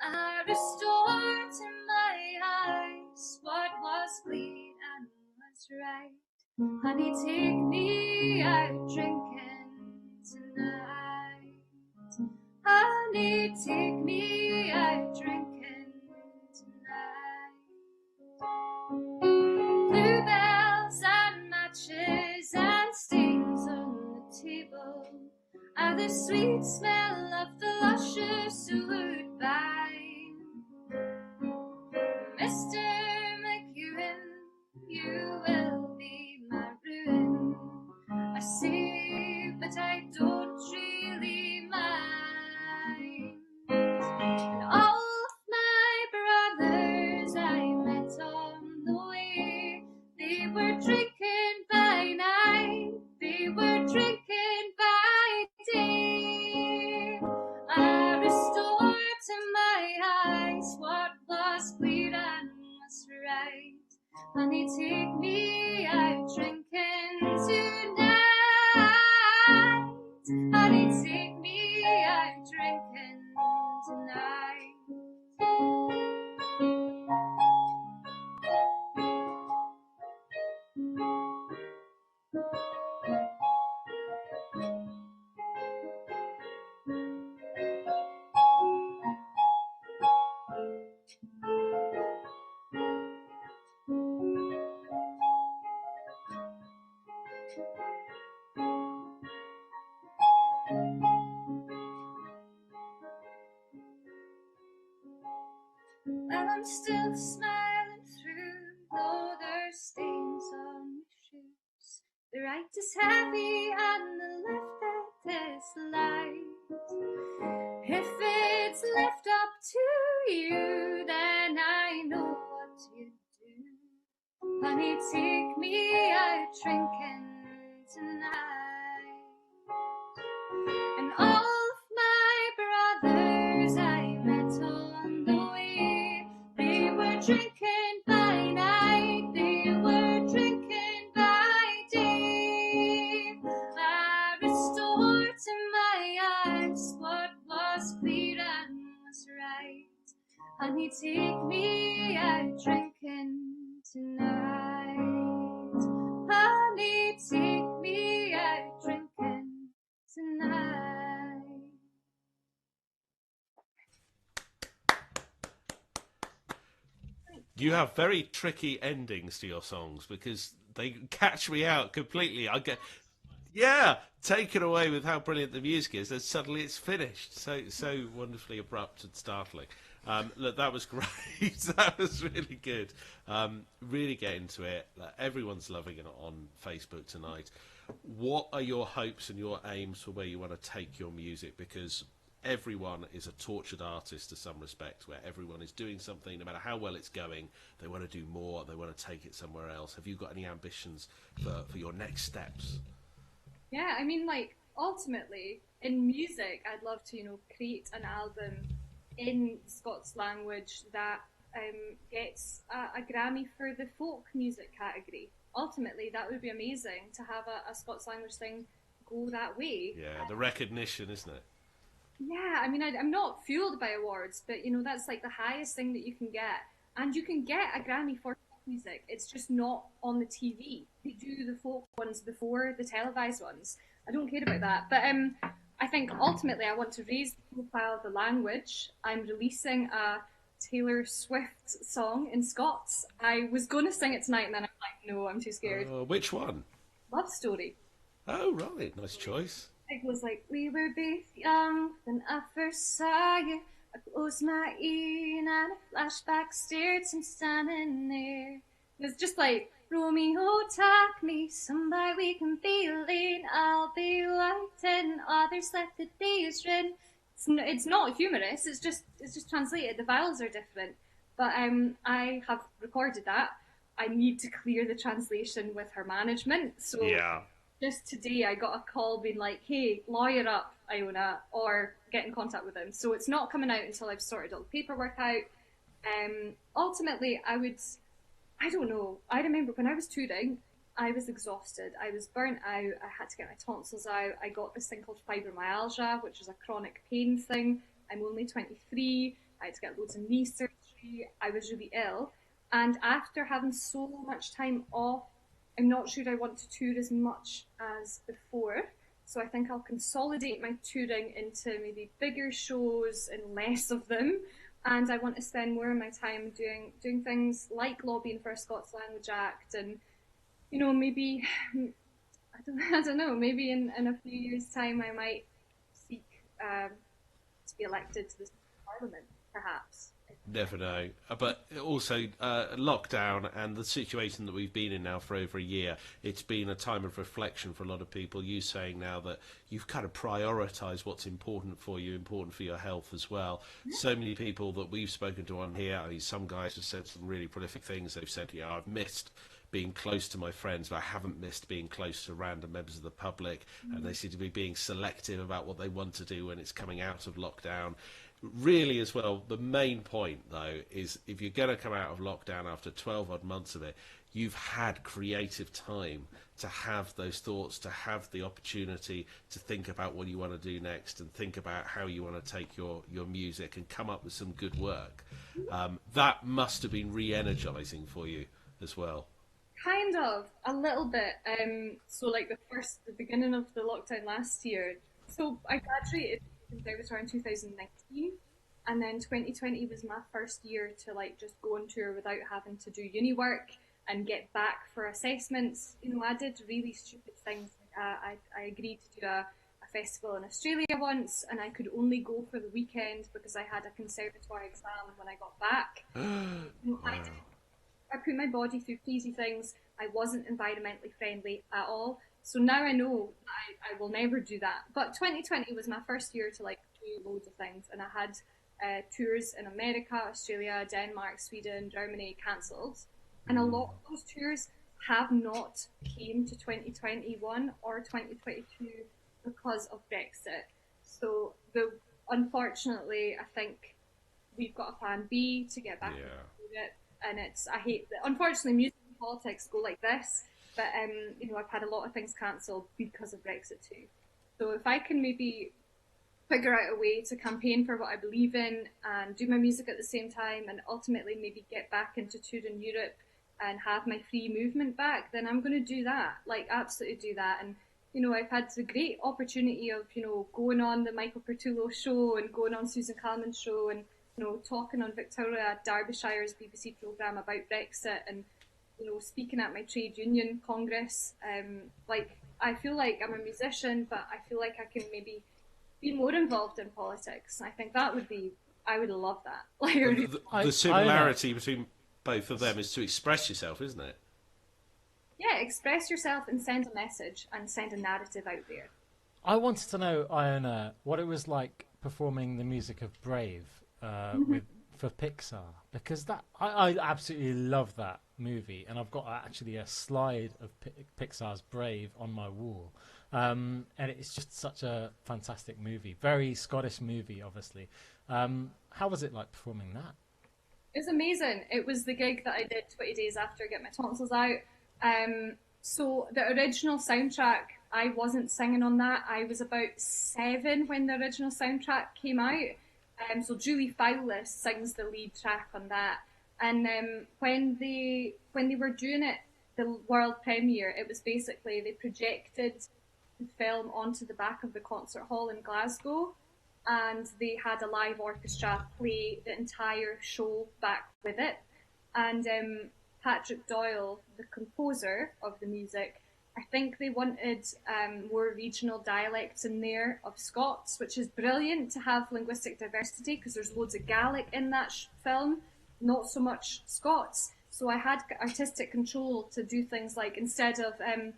I restored to my eyes what was clean and was right. Honey, take me out drinking tonight. Honey, take me out drinking tonight. Bluebells and matches and stains on the table are the sweet smell of the luscious woodbine. Mr. McEwen, you will be my ruin. I say, but I don't really mind. And all of my brothers I met on the way, they were drinking by night, they were drinking by day. I restored to my eyes what was clear and was right. Honey, take me out drinking tonight. Honey, take me out drinking tonight. And I'm still smiling through, though there's stains on my shoes. The right is heavy and the left that is light. If it's left up to you, then I know what you do. Honey, take me out drinking tonight. And all of my brothers I met on the way, they were drinking by night, they were drinking by day. I restored to my eyes what was clear and was right. Honey, take me out drinking tonight. Honey, take me out drinking tonight. You have very tricky endings to your songs because they catch me out completely. I get, yeah, taken away with how brilliant the music is, and suddenly it's finished. So wonderfully abrupt and startling. Look, that was great. That was really good. Really get into it. Everyone's loving it on Facebook tonight. What are your hopes and your aims for where you want to take your music? Because everyone is a tortured artist to some respect, where everyone is doing something, no matter how well it's going, they want to do more, they want to take it somewhere else. Have you got any ambitions for your next steps? Yeah, I mean, like, ultimately, in music, I'd love to, create an album in Scots language that gets a Grammy for the folk music category. Ultimately, that would be amazing to have a Scots language thing go that way. Yeah, the recognition, isn't it? Yeah, I mean, I'm not fueled by awards, but that's like the highest thing that you can get. And you can get a Grammy for folk music. It's just not on the TV. They do the folk ones before the televised ones. I don't care about that. But I think ultimately I want to raise the profile of the language. I'm releasing a Taylor Swift song in Scots. I was going to sing it tonight, and then I'm like, no, I'm too scared. Which one? Love Story. Oh, right. Nice choice. It was like, we were both young when I first saw you. I closed my ear and a flashback stared him standing there. It was just like, Romeo, take me, somebody we can feel in. I'll be waiting, others let the days run. It's not humorous, it's just translated. The vowels are different. But I have recorded that. I need to clear the translation with her management. So Yeah. just today I got a call being like, hey, lawyer up, Iona, or get in contact with them. So it's not coming out until I've sorted all the paperwork out. Ultimately, I don't know. I remember when I was touring, I was exhausted. I was burnt out. I had to get my tonsils out. I got this thing called fibromyalgia, which is a chronic pain thing. I'm only 23. I had to get loads of knee surgery. I was really ill. And after having so much time off, I'm not sure I want to tour as much as before. So I think I'll consolidate my touring into maybe bigger shows and less of them. And I want to spend more of my time doing things like lobbying for a Scots Language Act, and maybe I don't know, maybe in a few years' time I might seek to be elected to this parliament, perhaps. Never know. But also, lockdown and the situation that we've been in now for over a year, it's been a time of reflection for a lot of people. You saying now that you've kind of prioritised what's important for you, important for your health as well. So many people that we've spoken to on here, I mean, some guys have said some really prolific things. They've said, I've missed being close to my friends, but I haven't missed being close to random members of the public. And they seem to be being selective about what they want to do when it's coming out of lockdown. Really, as well, the main point, though, is if you're going to come out of lockdown after 12 odd months of it, you've had creative time to have those thoughts, to have the opportunity to think about what you want to do next and think about how you want to take your music and come up with some good work. That must have been re-energizing for you as well. Kind of, a little bit. So like the beginning of the lockdown last year, so I graduated it was around 2019, and then 2020 was my first year to like just go on tour without having to do uni work and get back for assessments. I did really stupid things. I agreed to do a festival in Australia once, and I could only go for the weekend because I had a conservatoire exam when I got back. I put my body through crazy things. I wasn't environmentally friendly at all. So now I know I will never do that. But 2020 was my first year to like do loads of things, and I had tours in America, Australia, Denmark, Sweden, Germany cancelled. and a lot of those tours have not came to 2021 or 2022 because of Brexit. So unfortunately, I think we've got a plan B to get back into it, and I hate that. Unfortunately, music and politics go like this, but I've had a lot of things cancelled because of Brexit too. So if I can maybe figure out a way to campaign for what I believe in and do my music at the same time, and ultimately maybe get back into touring Europe and have my free movement back, then I'm going to do that. Like, absolutely do that. And I've had the great opportunity of going on the Michael Pertullo show and going on Susan Calman's show, and talking on Victoria Derbyshire's BBC programme about Brexit, and speaking at my trade union congress. I feel like I'm a musician, but I feel like I can maybe be more involved in politics. I think I would love that. The similarity between both of them is to express yourself, isn't it? Yeah, express yourself and send a message and send a narrative out there. I wanted to know, Iona, what it was like performing the music of Brave for Pixar, because I absolutely love that movie, and I've got actually a slide of Pixar's Brave on my wall, and it's just such a fantastic movie, very Scottish movie, obviously. How was it like performing that? It was amazing. It was the gig that I did 20 days after I got my tonsils out. So the original soundtrack, I wasn't singing on that. I was about 7 when the original soundtrack came out. So Julie Fowlis sings the lead track on that. And when they were doing it, the world premiere, it was basically they projected the film onto the back of the concert hall in Glasgow, and they had a live orchestra play the entire show back with it. And Patrick Doyle, the composer of the music, I think they wanted more regional dialects in there of Scots, which is brilliant to have linguistic diversity, because there's loads of Gaelic in that film, not so much Scots. So I had artistic control to do things like, instead of "and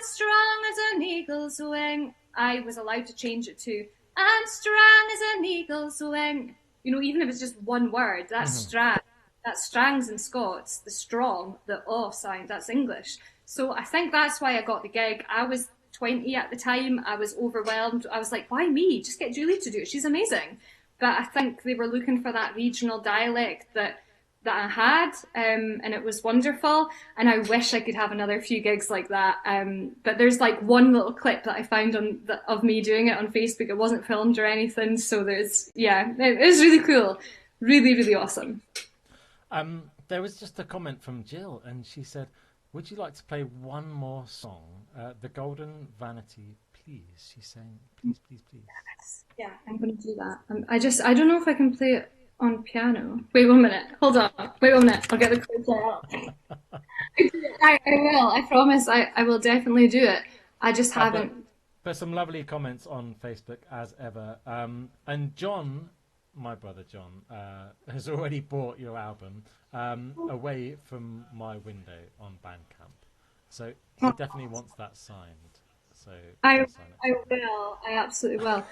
strong as an eagle's wing," I was allowed to change it to "and strong as an eagle's wing." Even if it's just one word, that's strang. That's strangs in Scots, the strong, the sound, that's English. So I think that's why I got the gig. I was 20 at the time. I was overwhelmed. I was like, why me? Just get Julie to do it. She's amazing. But I think they were looking for that regional dialect that I had, and it was wonderful. And I wish I could have another few gigs like that. But there's like one little clip that I found of me doing it on Facebook. It wasn't filmed or anything. So it was really cool. Really, really awesome. There was just a comment from Jill, and she said, would you like to play one more song? The Golden Vanity, please. She's saying, please, please, please. Yes. Yeah, I'm going to do that. I don't know if I can play it on piano. Wait 1 minute. Hold on. Wait 1 minute. I'll get the chords out. I will. I promise I will definitely do it. I just haven't. There's some lovely comments on Facebook, as ever. And John, my brother John, has already bought your album, Away from My Window, on Bandcamp. So he definitely wants that signed. So I will. I absolutely will.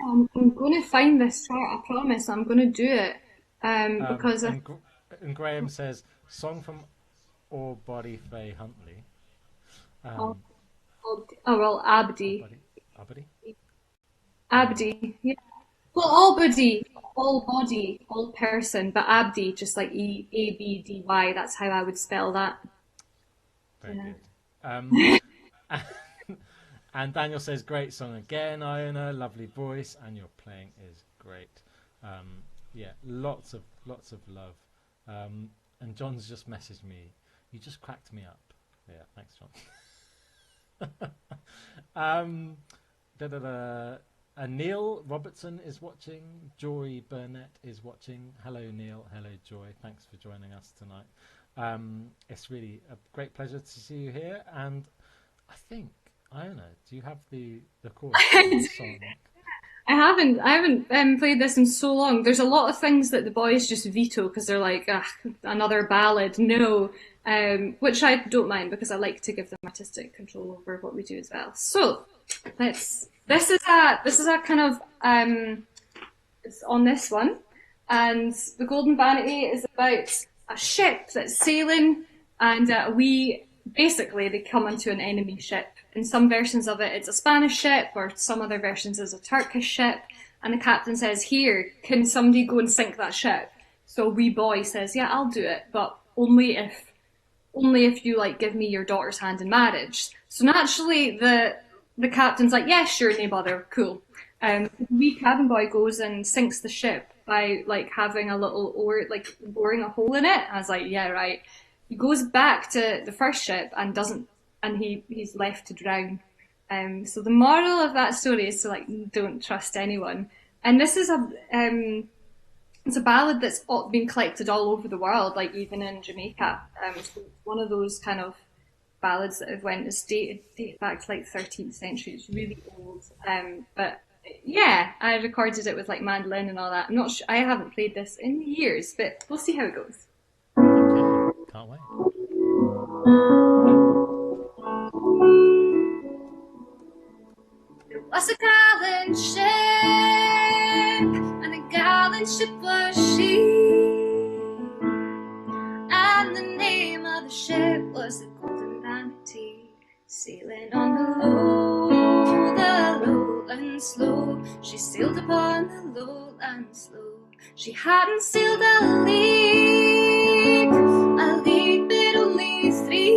I'm going to find this track. I promise. I'm going to do it. Because and Graham says, song from Or Body Faye Huntley. Abdi. Abdi? Yeah. Well, all body, all person, but Abdi, just like Abdy. That's how I would spell that. Very good. And Daniel says, great song again, Iona, lovely voice, and your playing is great. Lots of love. And John's just messaged me, you just cracked me up. Yeah, thanks, John. Neil Robertson is watching. Joy Burnett is watching. Hello, Neil. Hello, Joy. Thanks for joining us tonight. It's really a great pleasure to see you here. And I think, Iona, do you have the chorus of the song? I haven't played this in so long. There's a lot of things that the boys just veto because they're like, another ballad. No, which I don't mind because I like to give them artistic control over what we do as well. So This is a kind of it's on this one, and the Golden Vanity is about a ship that's sailing And basically, they come onto an enemy ship. In some versions of it, it's a Spanish ship, or some other versions is a Turkish ship. And the captain says, here, can somebody go and sink that ship? So a wee boy says, yeah, I'll do it, but only if you like give me your daughter's hand in marriage. So naturally, the captain's like, yeah, sure, no bother, cool. The wee cabin boy goes and sinks the ship by like having a little oar, like boring a hole in it. I was like, yeah, right. He goes back to the first ship and he's left to drown. So the moral of that story is to like don't trust anyone. And this is it's a ballad that's been collected all over the world, like even in Jamaica. So it's one of those kind of ballads that have went dated back to like 13th century. It's really old. But yeah, I recorded it with like mandolin and all that. I'm not sure, I haven't played this in years, but we'll see how it goes. Okay, can't wait. There was a gallant ship, and a gallant ship was she. And the name of the ship was the Golden Vanity, sailing on the lowland slow. She sailed upon the lowland slow. She hadn't sailed a league, but only 3.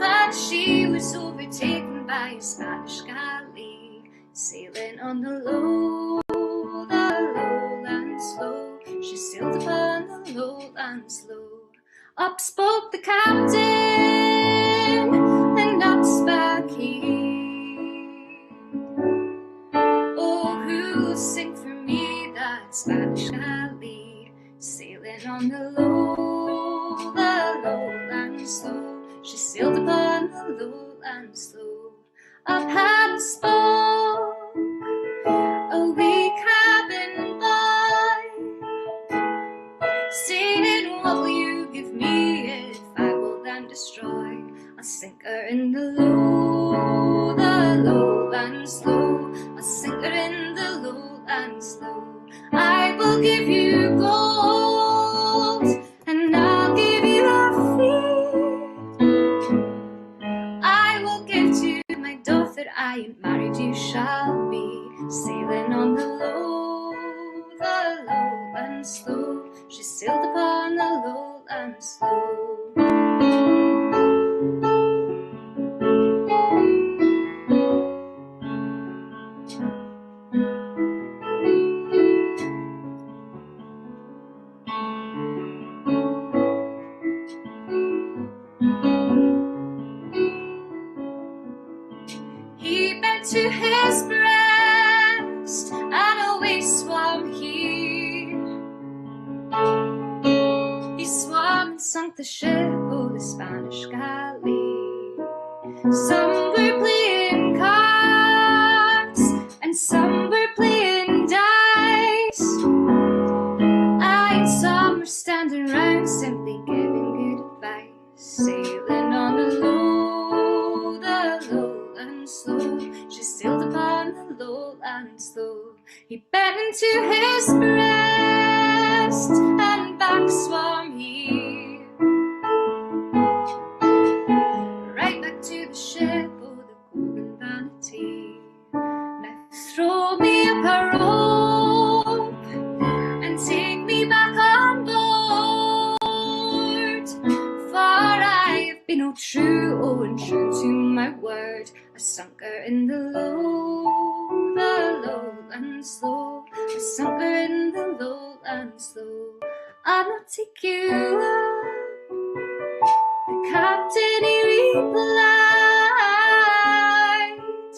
And she was overtaken by a Spanish galley, sailing on the lowland slow. She sailed upon the lowland slow. Up spoke the captain, and up spake he. Oh, who'll sing for me that Spanish galley, sailing on the lowland slow. She sailed upon the lowland slow. Up had spoke a wee cabin boy, saying, what will you give me if I will then destroy? I'll sink her in the lowland slow. I'll sink her in the lowland slow. I will give you gold, and I'll give you a fee. I will give to my daughter, I ain't married, you shall be. Sailing on the lowland slow. She sailed upon the lowland slow. He bent to his breast, and away swam he. He swam and sunk the ship, oh, the Spanish galley. Some were playing cards, and some were playing dice, and some were standing round simply giving good advice. Sailing on the lowland slow. She sailed upon the lowland slow. He bent into his breast, and back swam he. Right back to the ship, oh, the Golden Vanity. Now throw me up a rope, and take me back on board. For I have been all true, oh, and true to my word. I sunk her in the lowland slow. I sunk her in the lowland slow. I'll not take you up, the captain he replied,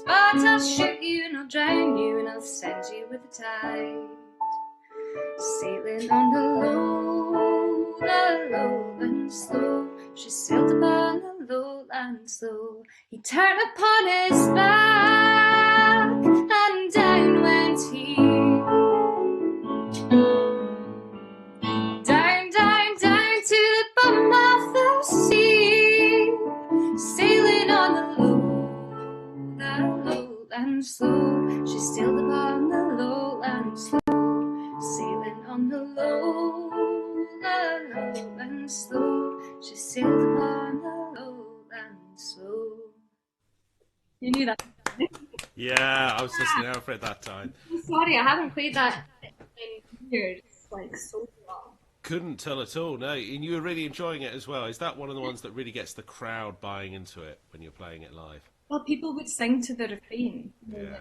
but I'll shoot you and I'll drown you and I'll send you with the tide. Sailing on the lowland slow. She sailed upon the lowland slow. He turned upon his back, and down went he. Down, down, down to the bottom of the sea. Sailing on the lowland slow. She sailed upon the lowland slow. Sailing on the lowland slow. You knew that. Yeah, I was listening out for it that time. I'm sorry, I haven't played that in years. Like so long. Couldn't tell at all. No, and you were really enjoying it as well. Is that one of the ones that really gets the crowd buying into it when you're playing it live? Well, people would sing to the refrain. Yeah.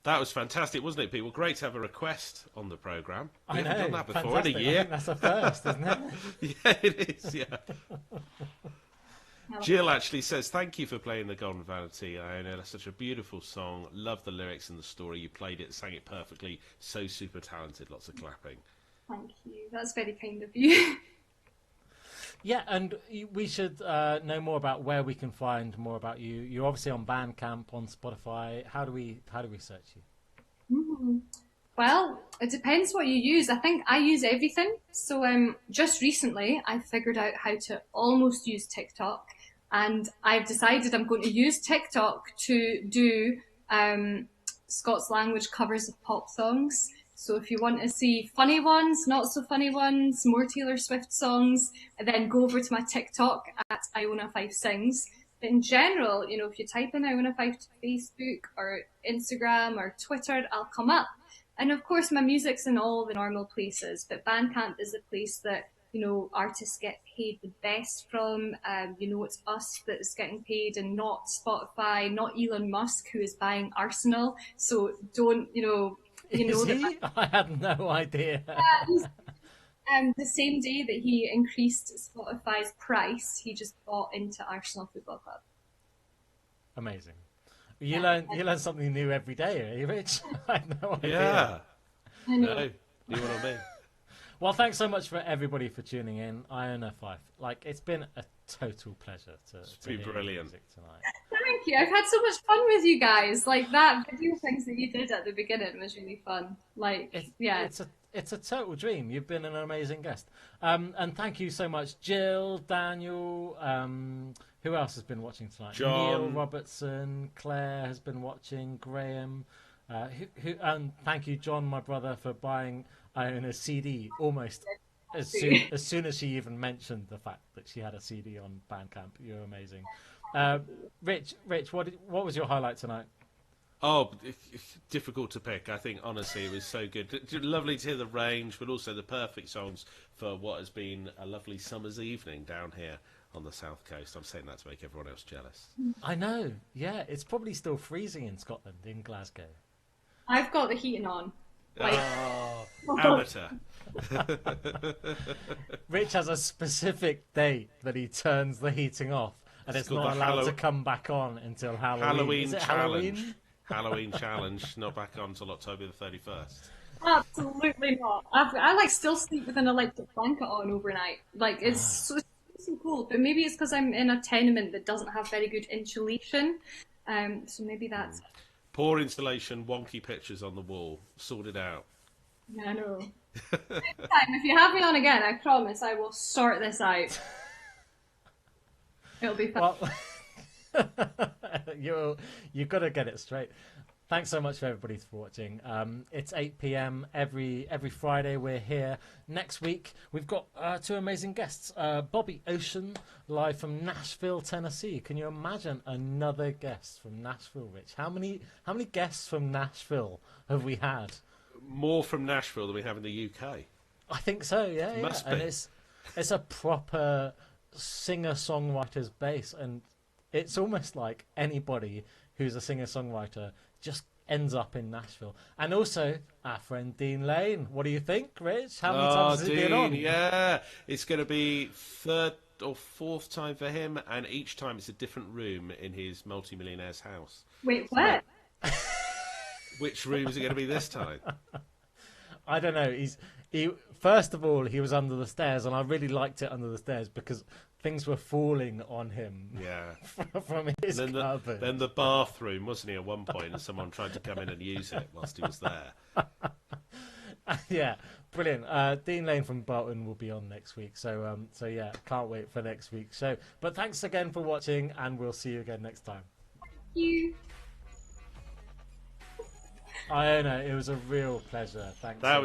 That was fantastic, wasn't it, people? Great to have a request on the programme. We haven't done that before fantastic. in a year. I think that's a first, isn't it? Yeah, it is, yeah. Jill actually says, thank you for playing The Golden Vanity, Iona. That's such a beautiful song. Love the lyrics and the story. You played it, sang it perfectly. So super talented. Lots of clapping. Thank you. That's very kind of you. Yeah, and we should know more about where we can find more about you. You're obviously on Bandcamp, on Spotify. How do we search you? Well, it depends what you use. I think I use everything. So just recently, I figured out how to almost use TikTok, and I've decided I'm going to use TikTok to do Scots language covers of pop songs. So if you want to see funny ones, not so funny ones, more Taylor Swift songs, then go over to my TikTok at Iona Fyfe Sings. But in general, if you type in Iona Fyfe to Facebook or Instagram or Twitter, I'll come up. And of course, my music's in all the normal places, but Bandcamp is a place that, artists get paid the best from. It's us that's getting paid and not Spotify, not Elon Musk, who is buying Arsenal. So don't, Is he? I had no idea. The same day that he increased Spotify's price, he just bought into Arsenal Football Club. Amazing. You learn something new every day, eh, Rich? I had no idea. Yeah. I know. No, you want to be. Well, thanks so much for everybody for tuning in. Iona Fyfe. It's been a total pleasure to been hear brilliant. your music tonight. Thank you. I've had so much fun with you guys. That video things that you did at the beginning was really fun. It's a total dream. You've been an amazing guest. And thank you so much, Jill, Daniel. Who else has been watching tonight? John. Neil Robertson, Claire has been watching, Graham. And thank you, John, my brother, for buying Iona's CD almost as soon as she even mentioned the fact that she had a CD on Bandcamp. You're amazing. Rich, what was your highlight tonight? Oh, difficult to pick. I think, honestly, it was so good. Lovely to hear the range, but also the perfect songs for what has been a lovely summer's evening down here on the south coast. I'm saying that to make everyone else jealous. I know. Yeah, it's probably still freezing in Scotland, in Glasgow. I've got the heating on. Amateur. Rich has a specific date that he turns the heating off, and it's not allowed to come back on until Halloween. Halloween Is it challenge. Halloween? Halloween challenge, not back on until October the 31st. Absolutely not. I still sleep with an electric blanket on overnight. It's so cold. But maybe it's because I'm in a tenement that doesn't have very good insulation. So maybe that's. Poor insulation, wonky pictures on the wall. Sorted out. Yeah, I know. Next time, if you have me on again, I promise I will sort this out. It'll be fun. Well, you've got to get it straight. Thanks so much for everybody for watching. It's 8 p.m. every Friday. We're here. Next week, we've got two amazing guests. Bobby Ocean, live from Nashville, Tennessee. Can you imagine another guest from Nashville, Rich? How many guests from Nashville have we had? More from Nashville than we have in the UK. I think so, yeah. Must be. And it's a proper singer-songwriter's base, and it's almost like anybody who's a singer-songwriter just ends up in Nashville. And also, our friend Dean Lane. What do you think, Rich? How many times has he been on? Yeah, it's going to be third or fourth time for him, and each time it's a different room in his multi-millionaire's house. Wait, what? Which room is it going to be this time? I don't know. First of all, he was under the stairs, and I really liked it under the stairs because things were falling on him. Yeah. from his cupboard. Then the bathroom, wasn't he, at one point, and someone tried to come in and use it whilst he was there. Yeah, brilliant. Dean Lane from Bolton will be on next week. So yeah, can't wait for next week's show. But thanks again for watching, and we'll see you again next time. Thank you. Iona, it was a real pleasure. Thanks so much.